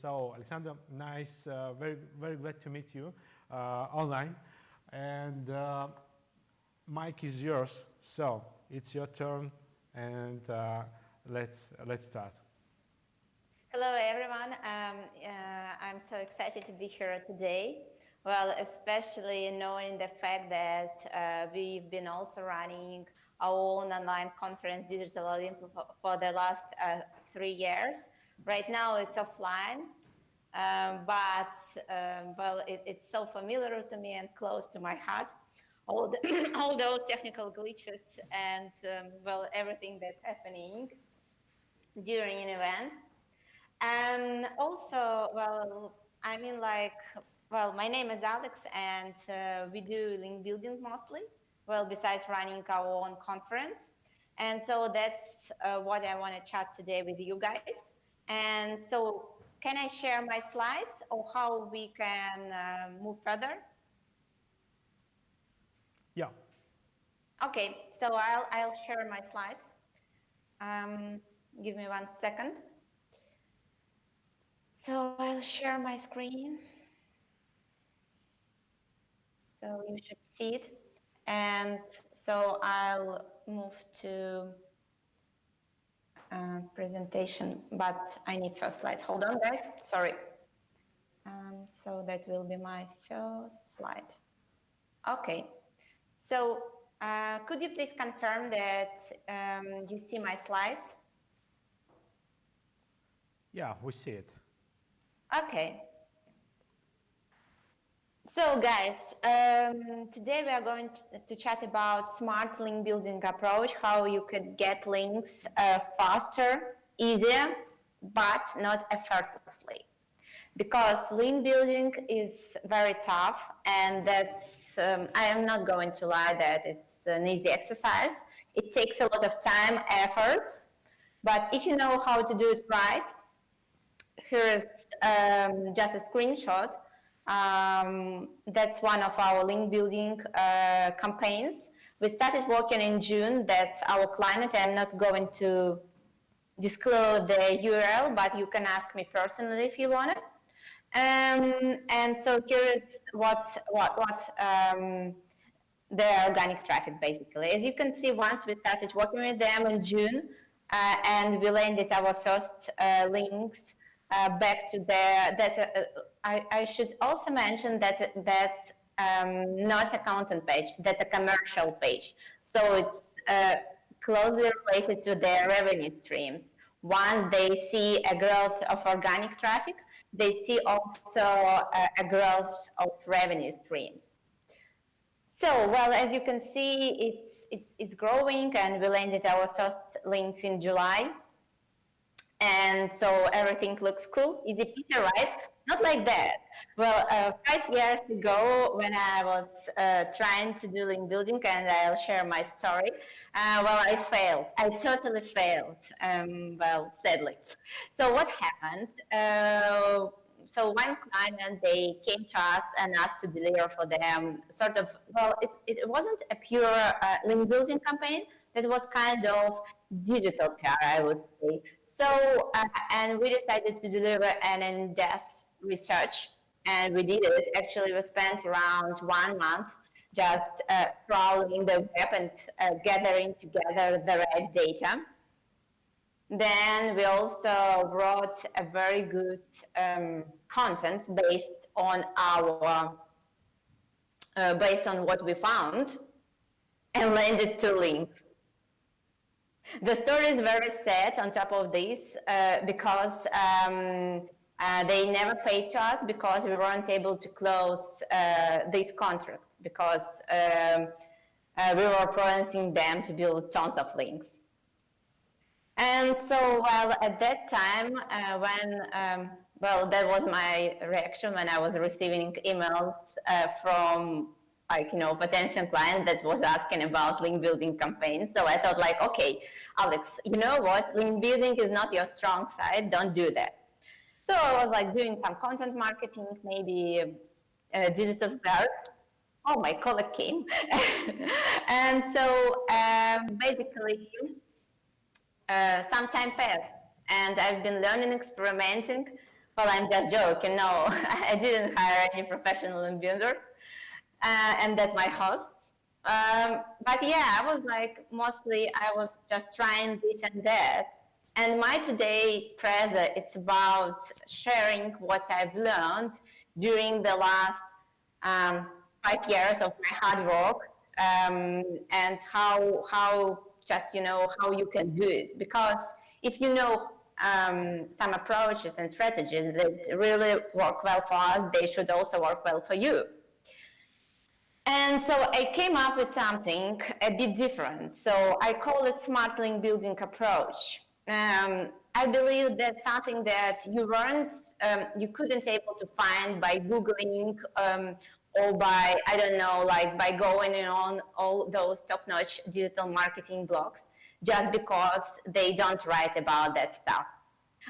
So, Alexandra, nice, very glad to meet you online. And mic is yours, so it's your turn, and let's start. Hello, everyone. I'm so excited to be here today. Well, especially knowing the fact that we've been also running our own online conference, Digital Olympus, for the last 3 years. Right now, it's offline, but it's so familiar to me and close to my heart. All those technical glitches and everything that's happening during an event. And also, my name is Alex, and we do link building mostly, besides running our own conference. And so that's what I want to chat today with you guys. And so can I share my slides or how we can move further? Yeah. Okay, so I'll share my slides. Give me 1 second. So I'll share my screen. So you should see it. And so I'll move to presentation, but I need first slide. Hold on, guys. Sorry. So that will be my first slide. Okay. So could you please confirm that you see my slides? Yeah, we see it. Okay. So guys, today we are going to chat about smart link building approach, how you could get links faster, easier, but not effortlessly. Because link building is very tough, and that's, I am not going to lie that it's an easy exercise. It takes a lot of time, efforts, but if you know how to do it right, here is just a screenshot. That's one of our link building campaigns. We started working in June. That's our client. I'm not going to disclose the URL, but you can ask me personally if you want it. And so here is what the organic traffic, basically. As you can see, once we started working with them in June, and we landed our first links back to their, I should also mention that that's not a content page, that's a commercial page. So it's closely related to their revenue streams. Once they see a growth of organic traffic, they see also a growth of revenue streams. So, well, as you can see, it's growing, and we landed our first links in July. And so everything looks cool, easy peasy, right? Not like that. Well, 5 years ago, when I was trying to do link building, and I'll share my story, I failed. I totally failed, sadly. So what happened? So one client, they came to us and asked to deliver for them sort of, it wasn't a pure link building campaign. That was kind of digital PR, I would say. So, and we decided to deliver an in-depth research, and we did it. Actually, we spent around 1 month just crawling the web and gathering together the right data. Then we also wrote a very good content based on what we found, and landed 2 links. The story is very sad on top of this because they never paid to us because we weren't able to close this contract because we were promising them to build tons of links. And so, at that time, that was my reaction when I was receiving emails from potential client that was asking about link building campaigns. So I thought okay, Alex, you know what? Link building is not your strong side. Don't do that. So I was doing some content marketing, maybe digital PR. Oh, my colleague came. And so basically, some time passed, and I've been learning, experimenting Well, I'm just joking. No, I didn't hire any professional link builder, and that's my house. But yeah, I was like, mostly I was just trying this and that. And my today present, it's about sharing what I've learned during the last 5 years of my hard work, and how just, how you can do it. Because if you know some approaches and strategies that really work well for us, they should also work well for you. And so I came up with something a bit different. So I call it smart link building approach. I believe that's something that you couldn't able to find by Googling or by, I don't know, like by going on all those top-notch digital marketing blogs, just because they don't write about that stuff.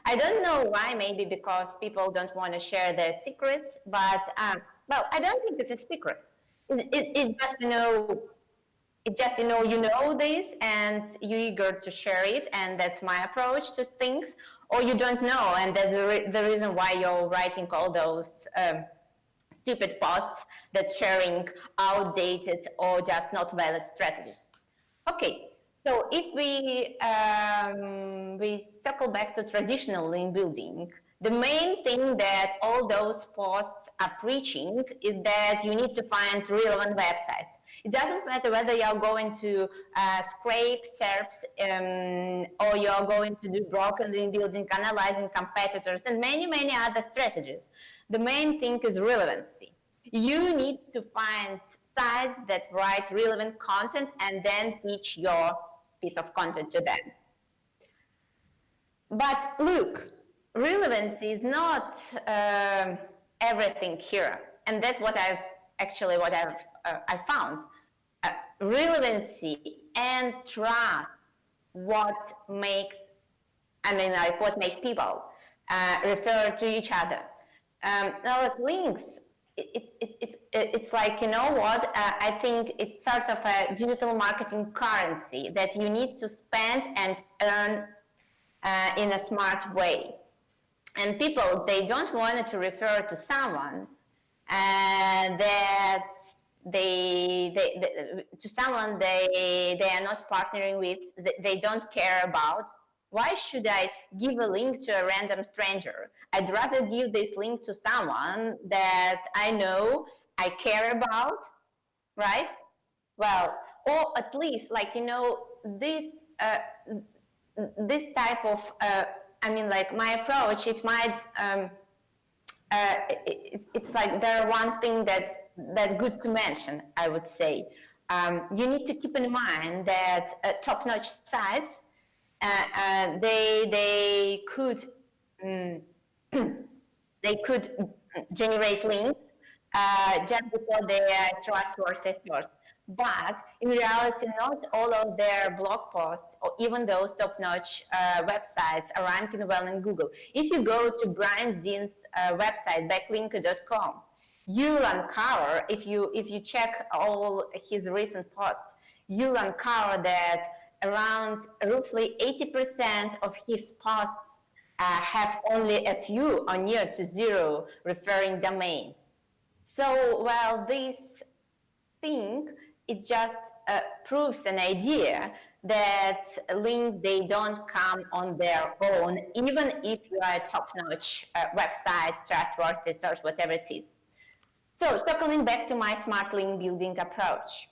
I don't know why, maybe because people don't want to share their secrets, but well, I don't think it's a secret. It's just, you know this and you're eager to share it, and that's my approach to things, or you don't know, and that's the reason why you're writing all those stupid posts that sharing outdated or just not valid strategies. Okay, so if we circle back to traditional link building, the main thing that all those posts are preaching is that you need to find relevant websites. It doesn't matter whether you're going to scrape SERPs or you're going to do broken link building, analyzing competitors, and many, many other strategies. The main thing is relevancy. You need to find sites that write relevant content and then pitch your piece of content to them. But look, relevancy is not everything here, and that's what I've found. Relevancy and trust, what makes people refer to each other. Now, links, it's like, you know what? I think it's sort of a digital marketing currency that you need to spend and earn in a smart way. And people, they don't want to refer to someone that they are not partnering with, they don't care about. Why should I give a link to a random stranger? I'd rather give this link to someone that I know, I care about, right? Well, or at least, like, you know, this type of my approach, it might it's like there are one thing that's good to mention, I would say. You need to keep in mind that top-notch sites, they could generate links just because they are trustworthy source. But in reality, not all of their blog posts or even those top-notch websites are ranking well in Google. If you go to Brian Dean's website, backlinker.com, you'll uncover, if you check all his recent posts, you'll uncover that around roughly 80% of his posts have only a few or near to zero referring domains. So, well, this thing, it just proves an idea that links, they don't come on their own, even if you are a top-notch website, trustworthy source, whatever it is. So circling back to my smart link building approach.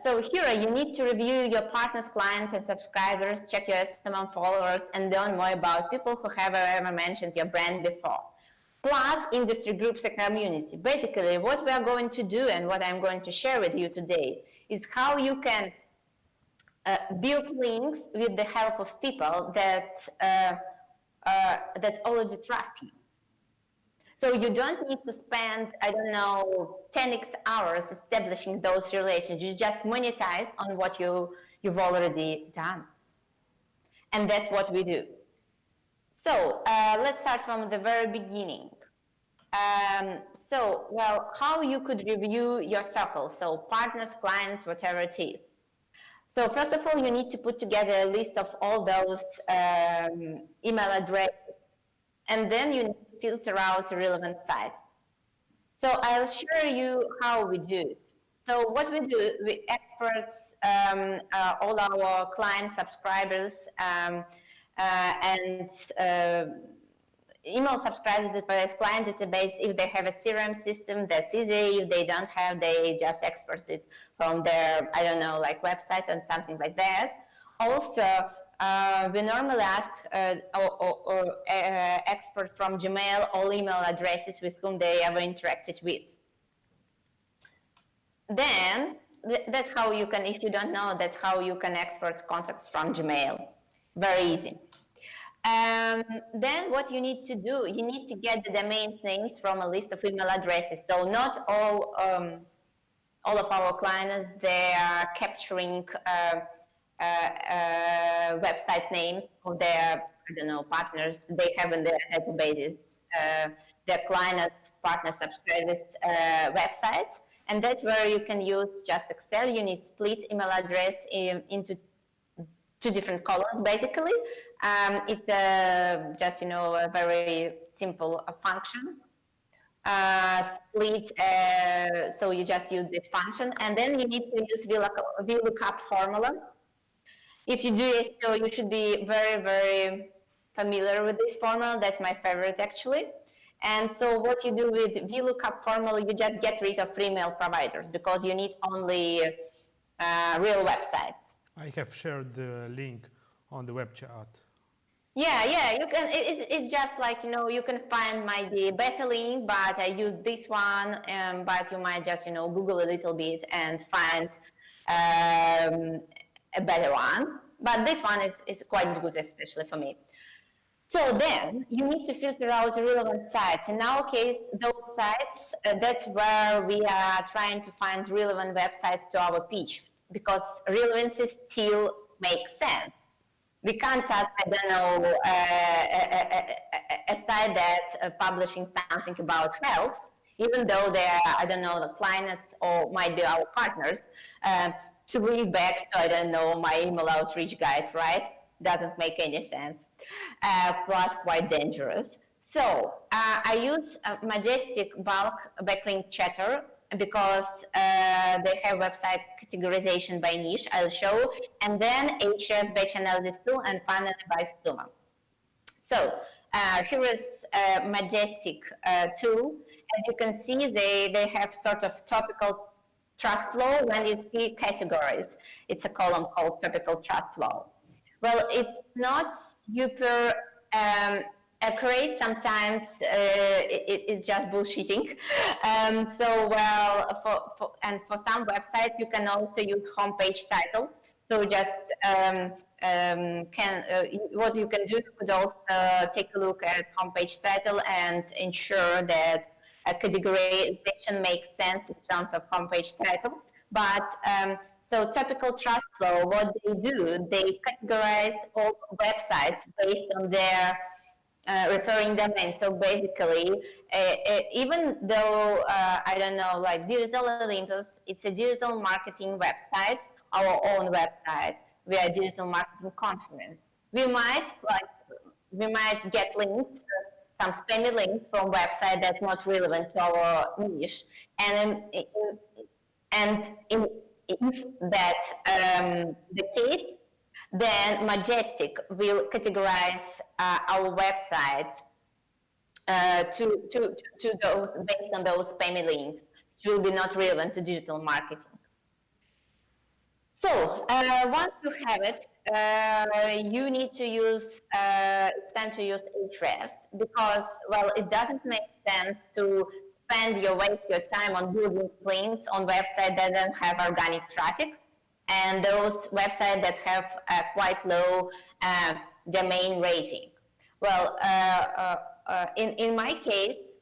So here you need to review your partners, clients, and subscribers, check your SMM followers, and learn more about people who have ever mentioned your brand before. Plus industry groups and community. Basically, what we are going to do and what I'm going to share with you today is how you can build links with the help of people that already trust you. So you don't need to spend, 10x hours establishing those relations. You just monetize on what you've already done. And that's what we do. So let's start from the very beginning. How you could review your circle, so partners, clients, whatever it is. So first of all, you need to put together a list of all those email addresses and then you need to filter out relevant sites. So I'll show you how we do it. So what we do, we export all our client subscribers and email subscribers database, client database. If they have a CRM system, that's easy. If they don't have, they just export it from their, I don't know, like website and something like that. Also, we normally ask or export from Gmail all email addresses with whom they ever interacted with. Then that's how you can, if you don't know, that's how you can export contacts from Gmail. Very easy. Then what you need to do, you need to get the domains names from a list of email addresses. So not all of our clients, they are capturing website names of their, I don't know, partners they have in their databases, their clients, partner subscribers websites. And that's where you can use just Excel. You need split email address into two different columns, basically. It's just, you know, a very simple function. Split, so you just use this function, and then you need to use VLOOKUP formula. If you do SEO, you should be very, very familiar with this formula. That's my favorite, actually. And so what you do with VLOOKUP formula, you just get rid of email providers because you need only real websites. I have shared the link on the web chat. Yeah, you can. It's just like, you know, you can find the beta link, but I use this one. But you might just, you know, Google a little bit and find a better one. But this one is quite good, especially for me. So then you need to filter out relevant sites. In our case, those sites, that's where we are trying to find relevant websites to our pitch, because relevancy still makes sense. We can't ask, I don't know, a site that's publishing something about health, even though they are, I don't know, the clients or might be our partners, to bring back, so I don't know, my email outreach guide, right? Doesn't make any sense, plus quite dangerous. So I use Majestic bulk backlink chatter because they have website categorization by niche, I'll show, and then Ahrefs batch analysis tool, and finally by Summa. So here is a Majestic tool. As you can see, they have sort of topical trust flow. When you see categories, it's a column called topical trust flow. Well, it's not super accurate. Sometimes it's just bullshitting. For some websites, you can also use homepage title. So just what you can do, you could also take a look at homepage title and ensure that a categorization makes sense in terms of homepage title. But so topical trust flow, what they do, they categorize all websites based on their referring domain. So basically, even though, I don't know, like Digital Olympus, it's a digital marketing website, our own website, we are a digital marketing conference. We might get links, some spammy links from website that's not relevant to our niche. And if that's the case, then Majestic will categorize our websites to those based on those spammy links, which will be not relevant to digital marketing. So once you have it, you need to use, it's time to use Ahrefs, because, well, it doesn't make sense to spend your time on building links on websites that don't have organic traffic, and those websites that have a quite low domain rating. Well, in my case,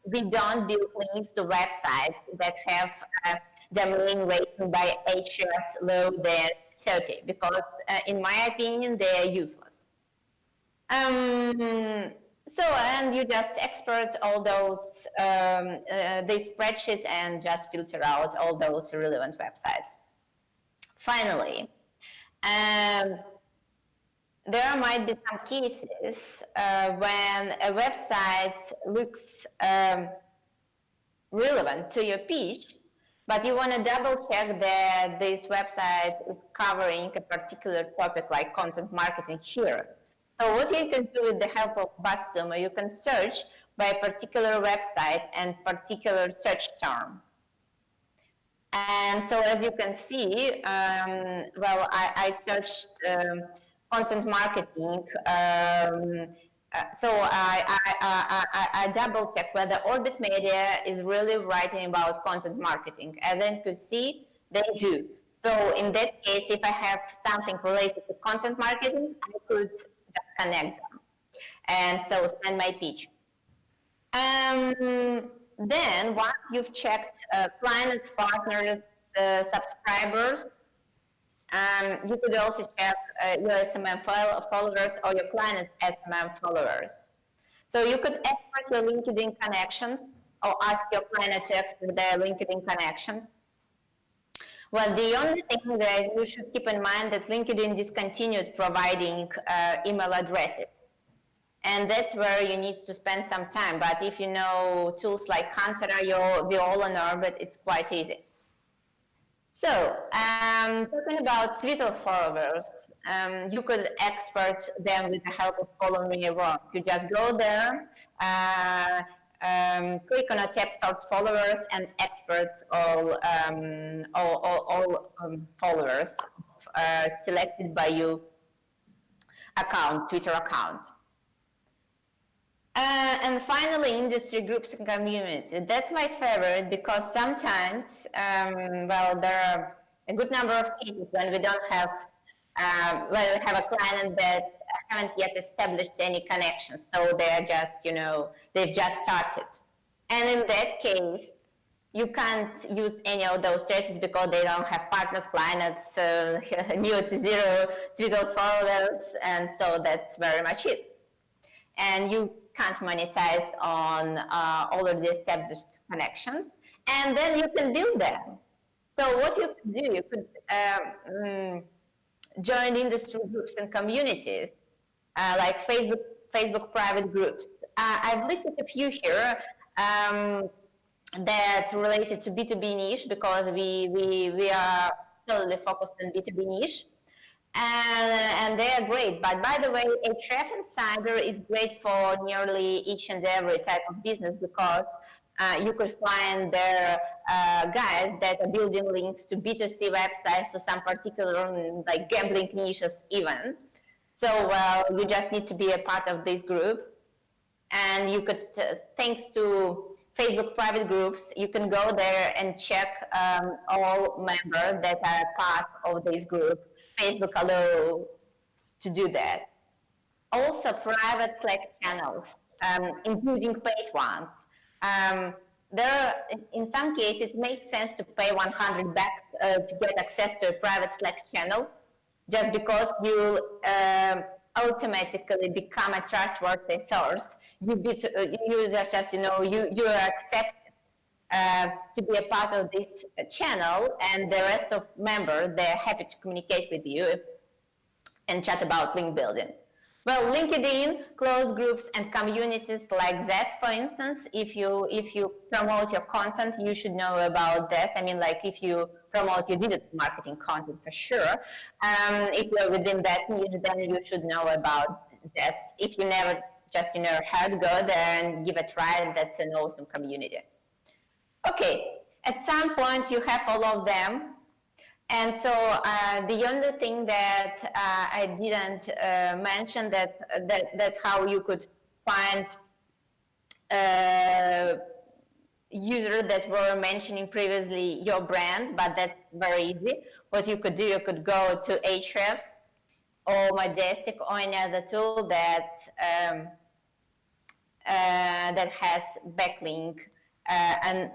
we don't build links to websites that have a domain rating by Ahrefs lower than 30, because in my opinion, they are useless. So, and you just export all those, this spreadsheet, and just filter out all those relevant websites. Finally, there might be some cases when a website looks relevant to your pitch, but you want to double check that this website is covering a particular topic like content marketing here. So what you can do with the help of BuzzSumo, you can search by a particular website and particular search term. And so as you can see, well, I searched content marketing. So I double check whether Orbit Media is really writing about content marketing. As you could see, they do. So in that case, if I have something related to content marketing, I could just connect them. And so send my pitch. Then once you've checked clients, partners, subscribers, you could also check your SMM followers or your clients' SMM followers. So you could export your LinkedIn connections or ask your client to export their LinkedIn connections. Well, the only thing that you should keep in mind that LinkedIn discontinued providing email addresses. And that's where you need to spend some time. But if you know tools like Hunter, you'll be all on Orbit, it's quite easy. So, talking about Twitter followers, you could export them with the help of Follow Me Around. You just go there, click on a tab Sort Followers and exports all followers selected by you Twitter account. And finally, industry groups and community. That's my favorite because sometimes, well, there are a good number of cases when we don't have, when we have a client that haven't yet established any connections. So they're just, you know, they've just started. And in that case, you can't use any of those strategies because they don't have partners, clients, near to zero Twitter followers. And so that's very much it. And you can't monetize on all of the established connections, and then you can build them. So what you could do, you could join industry groups and communities, like Facebook private groups. I've listed a few here that related to B2B niche because we are totally focused on B2B niche. And they are great. But by the way, Ahrefs Insider is great for nearly each and every type of business because you could find there guys that are building links to B2C websites to some particular like gambling niches even. So well, you just need to be a part of this group. And you could, thanks to Facebook private groups, you can go there and check all members that are part of this group. Facebook allows to do that. Also, private Slack channels, including paid ones. There, in some cases, it makes sense to pay $100 to get access to a private Slack channel, just because you automatically become a trustworthy source. You just you know, you are accepted to be a part of this channel, and the rest of members, they're happy to communicate with you and chat about link building. Well, LinkedIn, closed groups and communities like Zest, for instance, if you promote your content, you should know about this. I mean, like if you promote your digital marketing content for sure. If you're within that niche, then you should know about this. If you never just, you know, heard, go there and give it a try, and that's an awesome community. Okay, at some point you have all of them, and so the only thing that I didn't mention that's how you could find users that were mentioning previously your brand, but that's very easy. What you could do, you could go to Ahrefs or Majestic or any other tool that that has backlink. And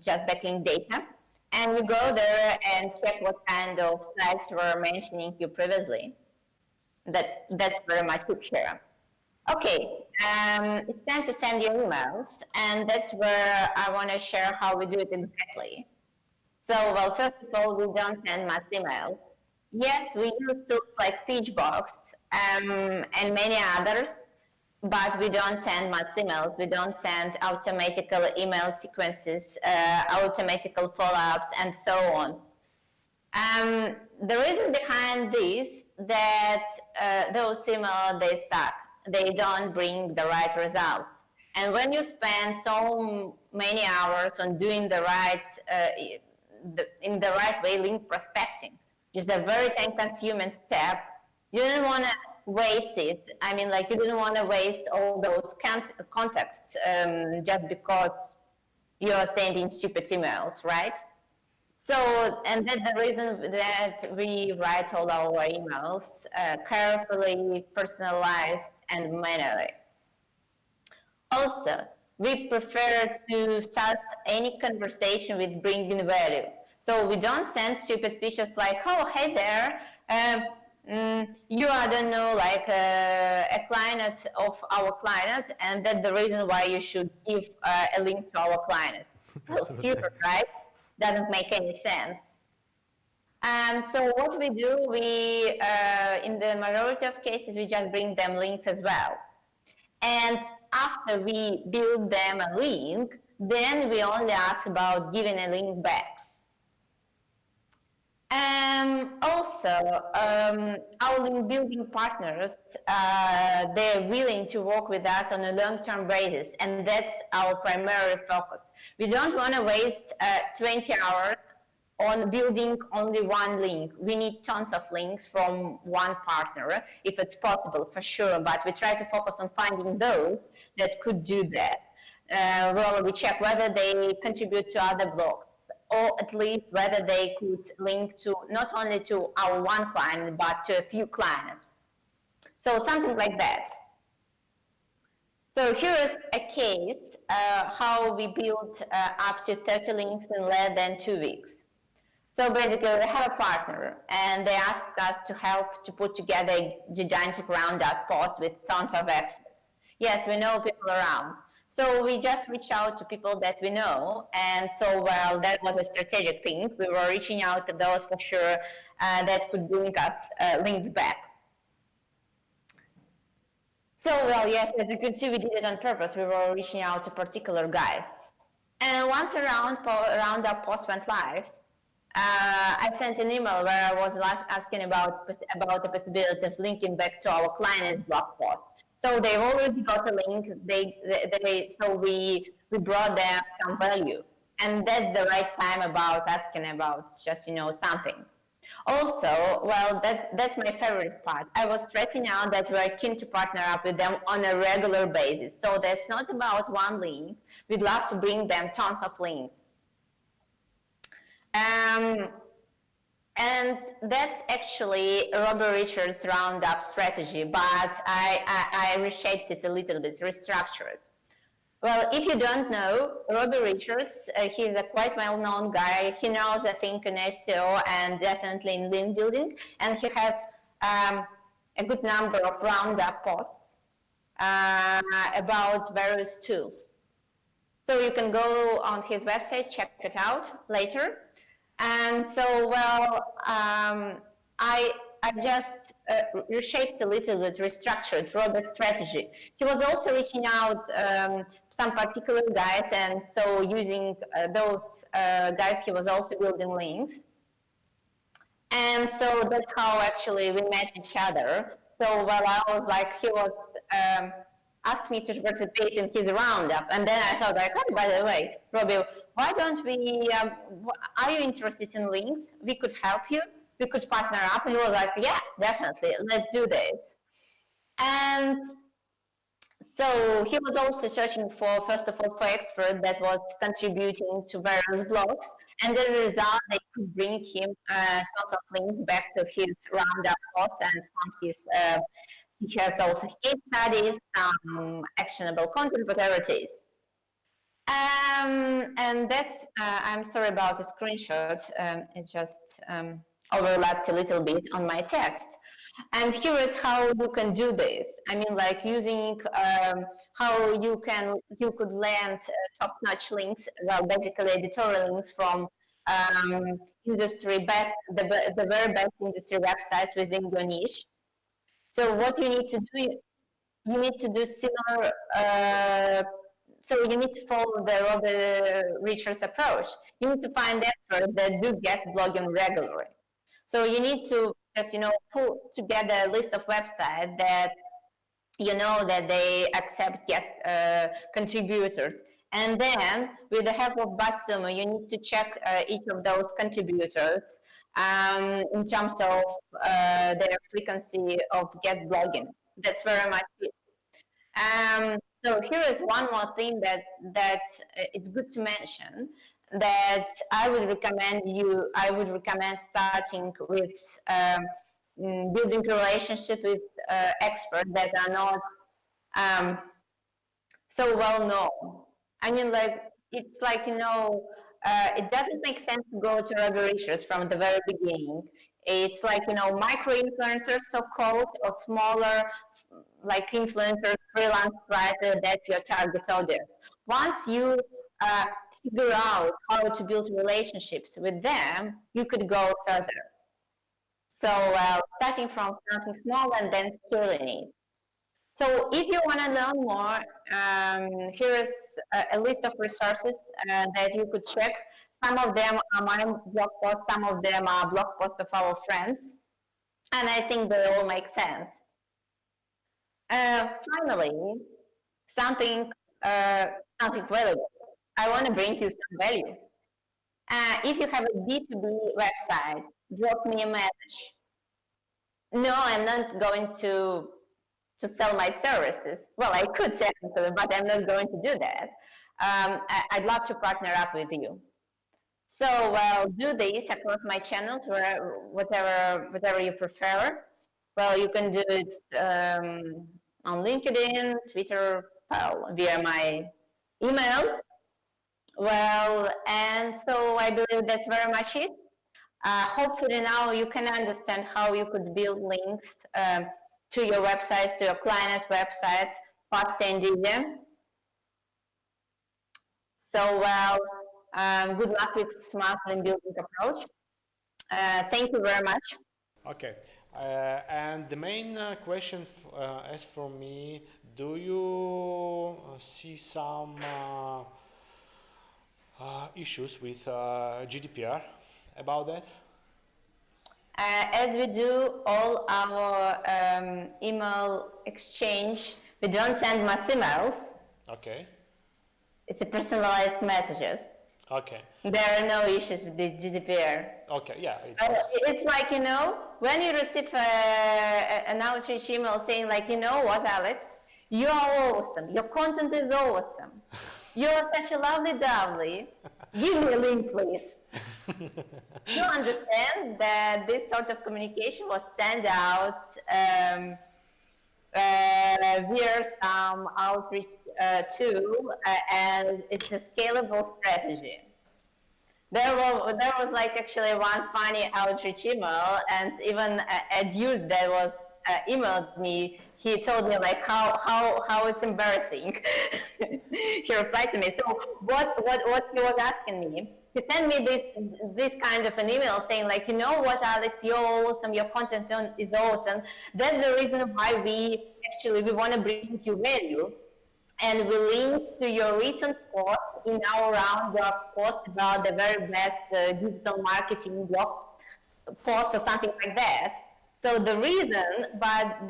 just backlink data, and you go there and check what kind of sites were mentioning you previously. That's very much good here. Okay, it's time to send your emails, and that's where I want to share how we do it exactly. So, well, first of all, we don't send mass emails. yes, we use tools like Pitchbox and many others, but we don't send mass emails. We don't send automatical email sequences, automatical follow-ups, and so on. The reason behind this that those emails, they suck. They don't bring the right results. And when you spend so many hours on doing the right, in the right way, link prospecting, just a very time-consuming step, you don't want to waste it. I mean, like, you didn't want to waste all those contacts just because you're sending stupid emails, right? So, and that's the reason that we write all our emails carefully, personalized, and manually. Also, we prefer to start any conversation with bringing value. So we don't send stupid pictures like, oh, hey there, you are, I don't know, like a client of our client, and that's the reason why you should give a link to our client. Well, stupid, right? Doesn't make any sense. So what we do, we, in the majority of cases, we just bring them links as well. And after we build them a link, then we only ask about giving a link back. Also, our link building partners, they're willing to work with us on a long-term basis, and that's our primary focus. We don't want to waste 20 hours on building only one link. We need tons of links from one partner, if it's possible, for sure, but we try to focus on finding those that could do that. Well, we check whether they contribute to other blogs, or at least whether they could link to not only to our one client, but to a few clients. So something like that. So here is a case how we built up to 30 links in less than 2 weeks. So basically, we have a partner, and they asked us to help to put together a gigantic roundup post with tons of experts. Yes, we know people around. So we just reached out to people that we know, and so, well, that was a strategic thing. We were reaching out to those for sure that could bring us links back. So, well, yes, as you can see, we did it on purpose. We were reaching out to particular guys. And once a roundup post went live, I sent an email where I was asking about the possibility of linking back to our client's blog post. So they've already got a link. So we brought them some value, and that's the right time about asking about just something. Also, well, that's my favorite part. I was stressing out that we're keen to partner up with them on a regular basis. So that's not about one link. We'd love to bring them tons of links. And that's actually Robbie Richards' roundup strategy, but I reshaped it a little bit, restructured. Well, if you don't know, Robbie Richards, he's a quite well-known guy. He knows, I think, in SEO and definitely in link building, and he has a good number of roundup posts about various tools. So you can go on his website, check it out later. And so, well, I just reshaped a little bit, restructured Robbie's strategy. He was also reaching out some particular guys, and so using those guys, he was also building links. And so that's how actually we met each other. So, well, I was like, he was asked me to participate in his roundup, and then I thought, like, oh, by the way, Robbie, why don't we, are you interested in links? We could help you. We could partner up. And he was like, yeah, definitely. Let's do this. And so he was also searching for, first of all, for expert that was contributing to various blogs. And as a result, they could bring him tons of links back to his roundup posts and some his, he has also case studies, actionable content, whatever it is. And that's, I'm sorry about the screenshot, it just overlapped a little bit on my text. And here is how you can do this. I mean, like using how you could land top-notch links, well, basically editorial links from industry best, the very best industry websites within your niche. So what you need to do, you need to do similar. So you need to follow the Robbie Richards approach. You need to find experts that do guest blogging regularly. So you need to just put together a list of websites that that they accept guest contributors. And then, with the help of BuzzSumo, you need to check each of those contributors in terms of their frequency of guest blogging. That's very much it. So here is one more thing that it's good to mention, that I would recommend starting with building a relationship with experts that are not so well known. I mean, it's it doesn't make sense to go to Robbie Richards from the very beginning. It's micro influencers, so-called, or smaller, like influencers, freelance writers. That's your target audience. Once you figure out how to build relationships with them, you could go further. So starting from something small and then scaling it. So if you want to learn more, here is a list of resources that you could check. Some of them are my blog posts, some of them are blog posts of our friends, and I think they all make sense. Finally, something valuable. I want to bring you some value. If you have a B2B website, drop me a message. No, I'm not going to sell my services. Well, I could technically, but I'm not going to do that. I'd love to partner up with you. So I'll do this across my channels, whatever you prefer. Well, you can do it on LinkedIn, Twitter, via my email. Well, and so I believe that's very much it. Hopefully now you can understand how you could build links to your websites, to your clients' websites, faster and easier. So, good luck with smart link building approach. Thank you very much. Okay, and the main question as for me, do you see some issues with GDPR about that? As we do all our email exchange, we don't send mass emails. Okay. It's a personalized messages. Okay. There are no issues with this GDPR. Okay, yeah. It's like, when you receive an outreach email saying like, what, Alex? You are awesome. Your content is awesome. You're such a lovely. Give me a link, please. You understand that this sort of communication was sent out via some outreach tool, and it's a scalable strategy. There was like actually one funny outreach email, and even a dude that was emailed me, he told me like how it's embarrassing. He replied to me. So what he was asking me, he sent me this kind of an email saying like, what, Alex, you're awesome, your content is awesome. That's the reason why we want to bring you value. And we link to your recent post in our round blog post about the very best digital marketing blog post or something like that. So the reason, but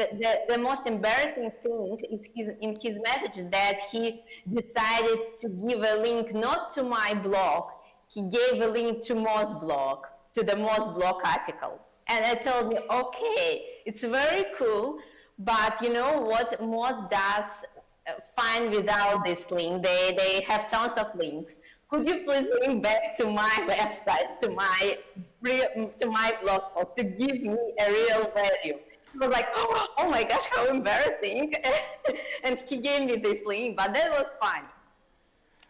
the most embarrassing thing is in his message that he decided to give a link not to my blog, he gave a link to Mo's blog, to the Mo's blog article. And I told me, okay, it's very cool, but you know what Mo's does fine without this link. They have tons of links. Could you please link back to my website, to my blog post, to give me a real value? He was like, oh my gosh, how embarrassing. And he gave me this link, but that was fun.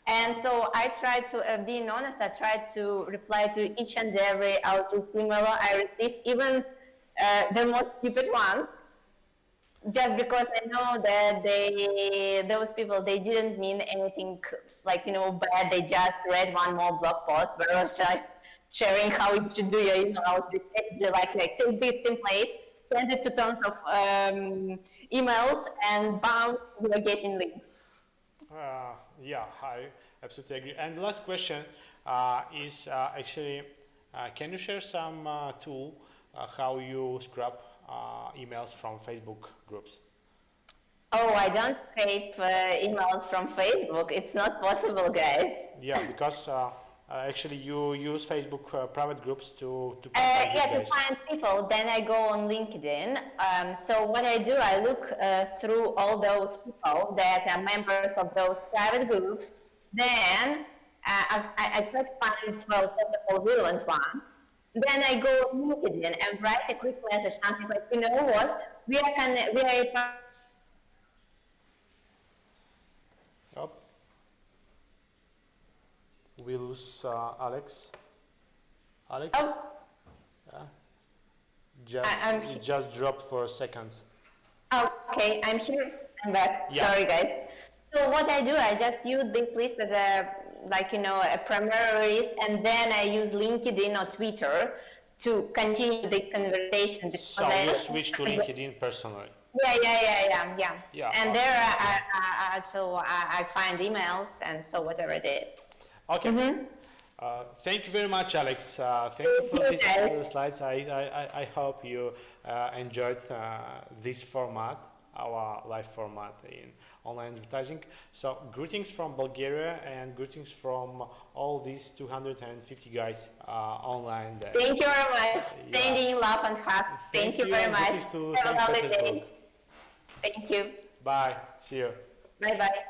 And so I tried to, being honest, I tried to reply to each and every outreach email I received, even the most stupid ones, just because I know that those people, they didn't mean anything like, bad. They just read one more blog post where I was sharing how you should do your emails, which actually like take this template, send it to tons of emails, and bam, you are getting links. Yeah, I absolutely agree. And the last question is actually, can you share some tool how you scrub emails from Facebook groups? Oh, I don't scrape emails from Facebook. It's not possible, guys. Yeah, because actually you use Facebook private groups to contact yeah, these to guys. find people. Then I go on LinkedIn. So what I do, I look through all those people that are members of those private groups. Then I try to find, well, first of all, relevant ones. Then I go on LinkedIn and write a quick message, something like, you know what, we are a Oh. We lose Alex. Alex? Oh. Yeah. Just dropped for seconds. Okay, I'm here. I'm back. Yeah. Sorry, guys. So what I do, I just use this list as a, like, a primary list, and then I use LinkedIn or Twitter to continue the conversation. So you switch to LinkedIn personally. Yeah. And there I find emails and so whatever it is. Okay. Thank you very much, Alex. Thank you for these slides. I hope you enjoyed this format, our live format in online advertising. So greetings from Bulgaria and greetings from all these 250 guys online there. Thank you very much. Sending love and hugs. Thank you very much. To Have a lovely Petersburg. day. Thank you. Bye. See you. Bye-bye.